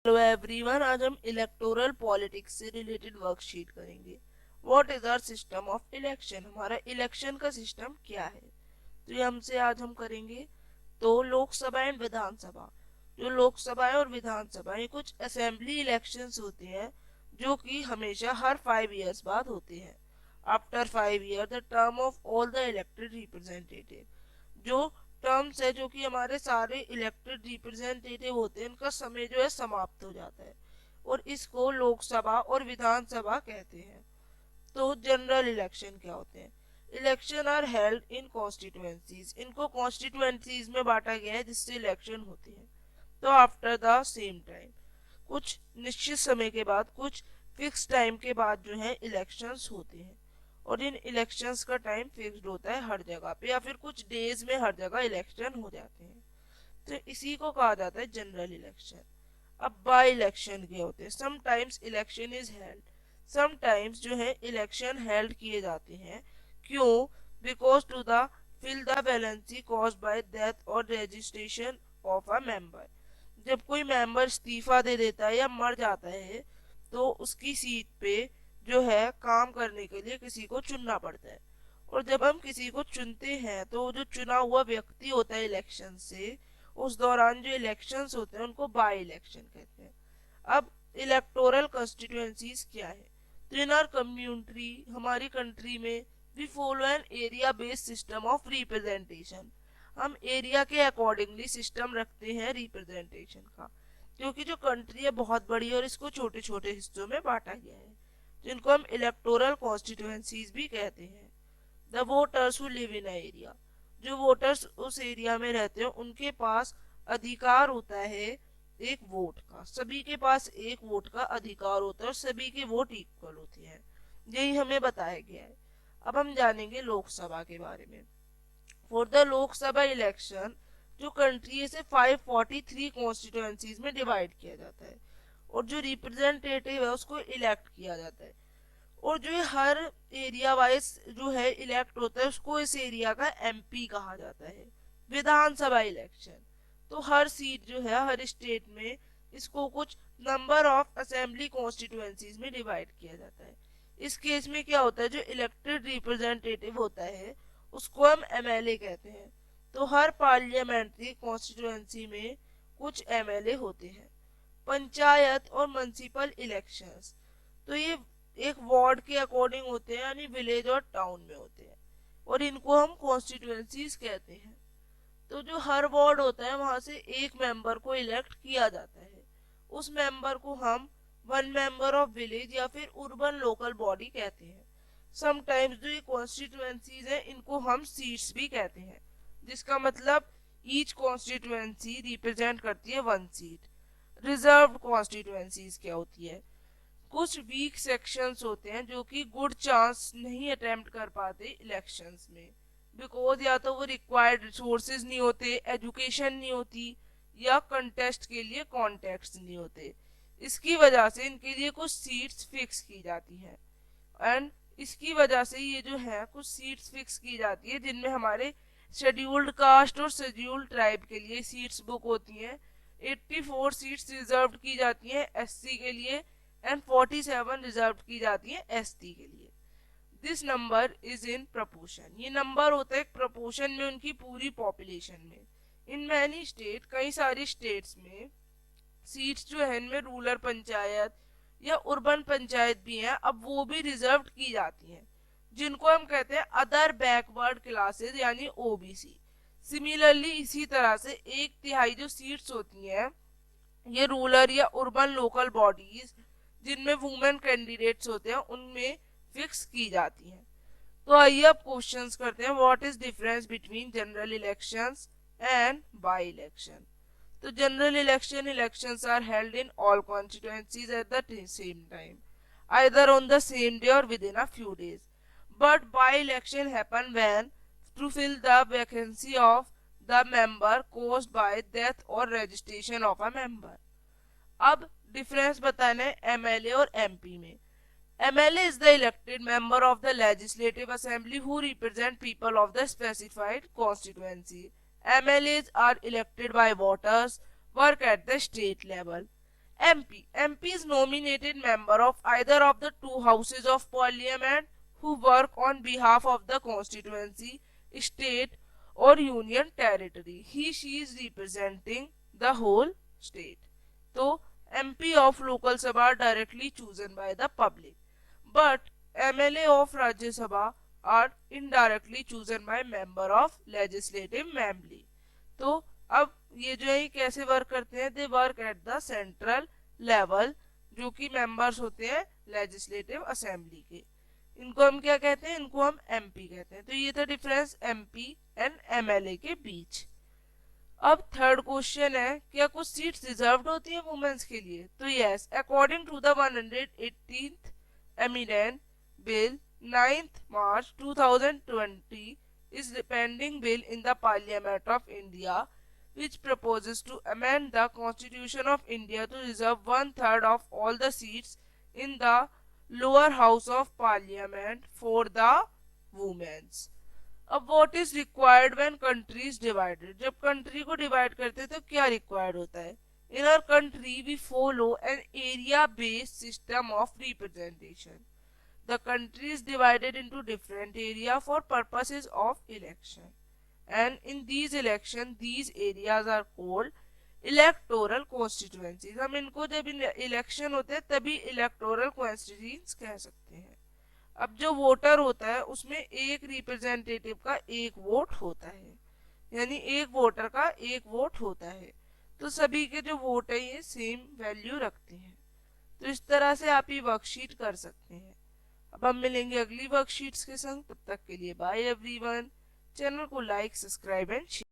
Hello everyone, आज हम electoral politics से रिलेटेड वर्कशीट करेंगे। What is our system of election, हमारा इलेक्शन का सिस्टम क्या है। तो ये हमसे आज हम करेंगे। तो लोकसभा एंड विधानसभा, जो लोकसभा और विधानसभा ये कुछ असेंबली इलेक्शंस होते हैं जो कि हमेशा हर 5 इयर्स बाद होते हैं। After 5 year the term of all the elected representative, जो टर्म्स है जो कि हमारे सारे इलेक्टेड रिप्रेजेंटेटिव होते हैं, उनका समय जो है समाप्त हो जाता है और इसको लोकसभा और विधानसभा कहते हैं। तो जनरल इलेक्शन क्या होते हैं? Election are held in constituencies, इनको कॉन्स्टिट्यूएंसीज में बांटा गया है जिससे इलेक्शन होते हैं। तो आफ्टर द सेम टाइम, कुछ निश्चित समय के बाद, कुछ फिक्स टाइम के बाद जो है इलेक्शंस होते हैं। और इन इलेक्शंस का टाइम फिक्स्ड होता है हर जगह पे, या फिर कुछ डेज में हर जगह इलेक्शन हो जाते हैं। तो इसी को कहा जाता है जनरल इलेक्शन। अब बाई इलेक्शन के होते हैं। Sometimes election is held, sometimes जो है इलेक्शन हेल्ड किए जाते हैं। क्यों? Because to the fill the vacancy caused by death और रजिस्ट्रेशन ऑफ अ मेंबर, जब कोई मेंबर इस्तीफा दे देता है या मर जाता है तो उसकी सीट पे जो है काम करने के लिए किसी को चुनना पड़ता है। और जब हम किसी को चुनते हैं तो जो चुना हुआ व्यक्ति होता है इलेक्शन से, उस दौरान जो इलेक्शंस होते हैं उनको बाई इलेक्शन कहते हैं। अब इलेक्टोरल कॉन्स्टिट्यूएंसीज क्या है? तो इन आर कम्युनिटी, हमारी कंट्री में we follow an area based system of representation, हम एरिया के अकॉर्डिंगली सिस्टम रखते हैं रिप्रेजेंटेशन का, क्योंकि जो कंट्री है बहुत बड़ी है और इसको छोटे छोटे हिस्सों में बांटा गया है, जिनको हम इलेक्टोरल कॉन्स्टिट्यूएंसीज भी कहते हैं। The voters who live in area, जो वोटर्स उस एरिया में रहते हैं उनके पास अधिकार होता है एक वोट का, सभी के पास एक वोट का अधिकार होता है और सभी के वोट इक्वल होते हैं। यही हमें बताया गया है। अब हम जानेंगे लोकसभा के बारे में। फॉर द लोकसभा इलेक्शन, जो कंट्री है इसे 543 कॉन्स्टिट्यूएंसीज में डिवाइड किया जाता है और जो रिप्रेजेंटेटिव है उसको इलेक्ट किया जाता है। और जो हर एरिया वाइज जो है इलेक्ट होता है उसको इस एरिया का एमपी कहा जाता है। विधानसभा इलेक्शन, तो हर सीट जो है हर स्टेट में इसको कुछ नंबर ऑफ असेंबली कॉन्स्टिट्यूएंसीज में डिवाइड किया जाता है। इस केस में क्या होता है, जो इलेक्टेड रिप्रेजेंटेटिव होता है उसको हम एमएलए कहते हैं। तो हर पार्लियामेंट्री कॉन्स्टिट्यूएंसी में कुछ एमएलए होते हैं। पंचायत और म्युनिसिपल इलेक्शंस, तो ये एक वार्ड के अकॉर्डिंग होते हैं, यानी विलेज और टाउन में होते हैं और इनको हम कॉन्स्टिट्यूएंसीज कहते हैं। तो जो हर वार्ड होता है वहां से एक मेंबर को इलेक्ट किया जाता है, उस मेंबर को हम वन मेंबर ऑफ विलेज या फिर urban लोकल बॉडी कहते हैं। समटाइम्स जो ये कॉन्स्टिट्यूएंसीज है इनको हम सीट्स भी कहते हैं, जिसका मतलब ईच कॉन्स्टिट्यूएंसी रिप्रेजेंट करती है वन सीट। रिजर्व्ड कॉन्स्टिट्यूएंसीज क्या होती है? कुछ वीक सेक्शंस होते हैं जो कि गुड चांस नहीं अटेम्प्ट कर पाते इलेक्शंस में, बिकॉज या तो वो रिक्वायर्ड रिसोर्सेज नहीं होते, एजुकेशन नहीं होती, या कंटेस्ट के लिए कॉन्टेक्ट नहीं होते। इसकी वजह से इनके लिए कुछ सीट्स फिक्स की जाती हैं। एंड इसकी वजह से ये जो है कुछ सीट्स फिक्स की जाती है जिनमें हमारे शेड्यूल्ड कास्ट और शेड्यूल्ड ट्राइब के लिए सीट्स बुक होती हैं। 84 सीट्स रिजर्व की जाती हैं एससी के लिए एंड 47 रिजर्व की जाती हैं एसटी के लिए। This number is in proportion, ये नंबर होता है एक प्रपोर्शन में उनकी पूरी पॉपुलेशन में। इन मैनी स्टेट, कई सारी स्टेट्स में सीट्स जो है इनमें रूरल पंचायत या urban पंचायत भी हैं, अब वो भी रिजर्व की जाती हैं, जिनको हम कहते हैं अदर बैकवर्ड क्लासेस यानी ओबीसी। सिमिलरली इसी तरह से 1/3 जो सीट्स होती हैं ये रूरल या urban लोकल बॉडीज जिनमें वुमेन कैंडिडेट्स होते हैं उनमें फिक्स की जाती हैं। तो आइए अब क्वेश्चंस करते हैं। What is difference between general elections and by election? तो general election elections are held in all constituencies at the same time, either on the same day or within a few days. But by-election happen when to fill the vacancy of the member caused by death or registration of a member. अब difference बताना है MLA और MP में। MLA is the elected member of the legislative assembly who represent people of the specified constituency. MLAs are elected by voters, work at the state level. MP is nominated member of either of the two houses of parliament who work on behalf of the constituency, state or union territory. She is representing the whole state. So MP of local sabha are directly chosen by the public, but MLA of Rajya Sabha are indirectly chosen by member of legislative assembly. तो अब ये जो है कैसे work करते हैं, they work at the central level, जो कि मेंबर्स होते हैं लेजिस्लेटिव असेंबली के। इनको हम क्या कहते हैं, इनको हम एमपी कहते हैं। तो ये था डिफरेंस एमपी एंड एमएलए के बीच। अब थर्ड क्वेश्चन है, क्या कुछ सीट्स रिजर्व्ड होती हैं वुमेन्स के लिए? तो yes, according to the 118th amendment bill 9th March 2020 is the pending bill in the Parliament of India which proposes to amend the Constitution of India to reserve one-third of all the seats in the lower house of Parliament for the women. अब what is required when country is divided? जब country को divide करते हैं तो क्या required होता है? In our country we follow an area-based system of representation. The country is divided into different areas for purposes of election, and in these elections these areas are called electoral constituencies. हम इनको जब election होते हैं तभी electoral constituencies कह सकते हैं। अब जो वोटर होता है उसमें एक रिप्रेजेंटेटिव का एक वोट होता है, यानी एक वोटर का एक वोट होता है। तो सभी के जो वोट है ये सेम वैल्यू रखते हैं। तो इस तरह से आप ये वर्कशीट कर सकते हैं। अब हम मिलेंगे अगली वर्कशीट्स के संग, तब तक के लिए बाय एवरीवन। चैनल को लाइक, सब्सक्राइब एंड शेयर।